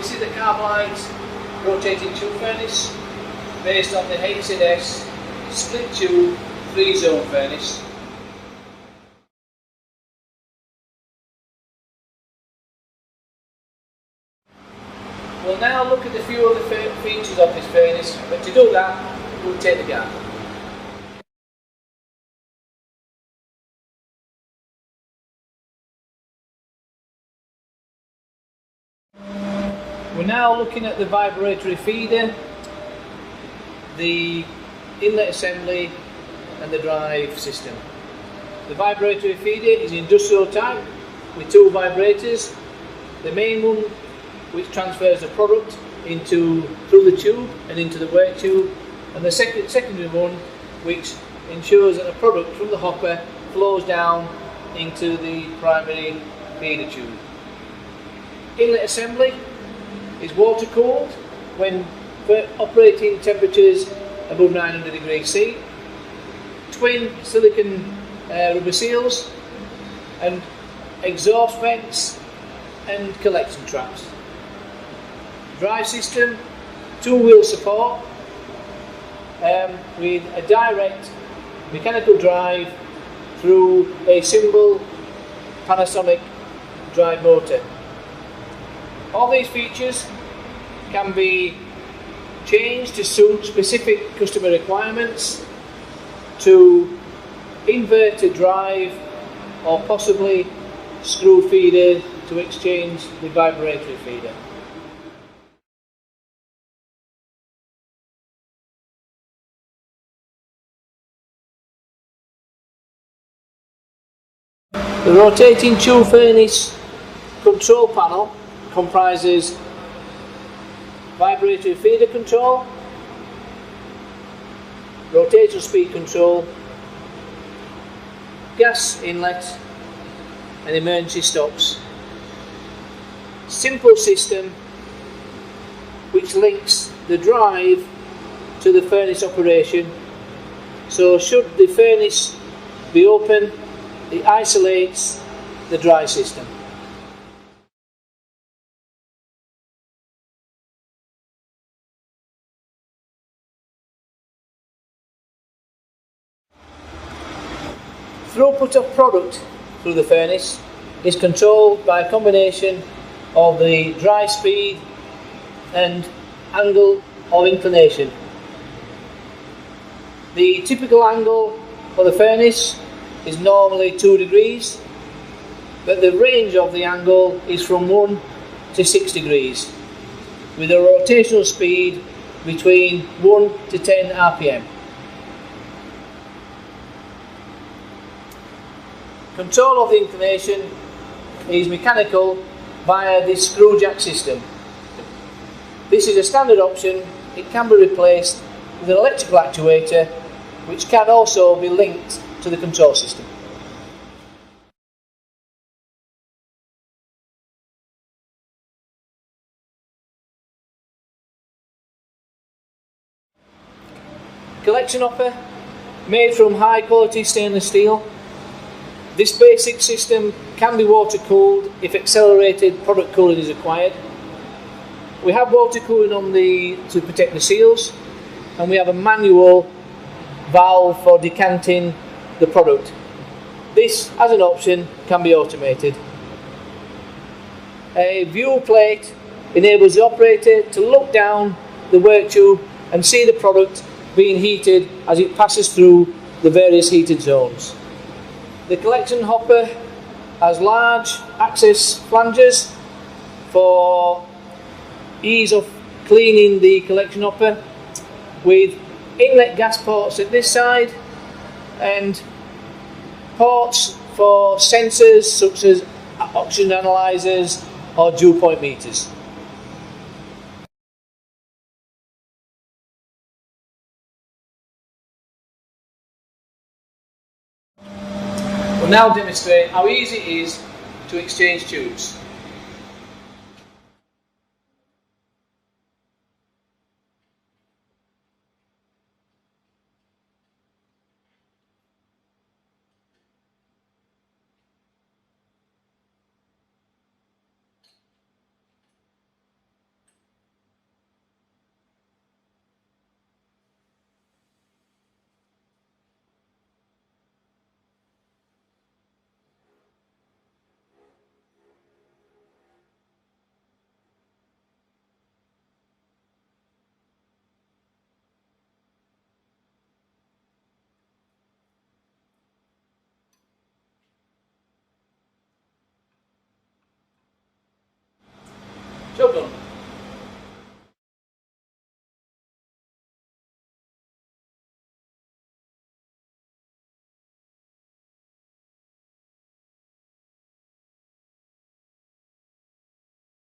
This is the MRC-Rotating tube furnace based on the HZS split tube 3-zone furnace. We'll now look at a few of the features of this furnace, but to do that we'll take the gap. We're now looking at the vibratory feeder, the inlet assembly and the drive system. The vibratory feeder is industrial type with 2 vibrators. The main one which transfers the product through the tube and into the work tube, and the secondary one which ensures that the product from the hopper flows down into the primary feeder tube. Inlet assembly is water cooled when operating temperatures above 900 degrees C. Twin silicon rubber seals and exhaust vents and collection traps. Drive system, 2-wheel support with a direct mechanical drive through a single Panasonic drive motor. All these features can be changed to suit specific customer requirements, to inverter drive or possibly screw feeder to exchange the vibratory feeder. The rotating tube furnace control panel comprises vibratory feeder control, rotator speed control, gas inlet and emergency stops. Simple system which links the drive to the furnace operation, so should the furnace be open, it isolates the drive system. Throughput of product through the furnace is controlled by a combination of the dry speed and angle of inclination. The typical angle for the furnace is normally 2 degrees, but the range of the angle is from 1 to 6 degrees, with a rotational speed between 1 to 10 RPM. Control of the inclination is mechanical via the screw jack system. This is a standard option. It can be replaced with an electrical actuator which can also be linked to the control system. Collection hopper made from high quality stainless steel. This basic system can be water cooled if accelerated product cooling is required. We have water cooling to protect the seals, and we have a manual valve for decanting the product. This, as an option, can be automated. A view plate enables the operator to look down the work tube and see the product being heated as it passes through the various heated zones. The collection hopper has large access flanges for ease of cleaning the collection hopper, with inlet gas ports at this side and ports for sensors such as oxygen analyzers or dew point meters. We'll now demonstrate how easy it is to exchange tubes.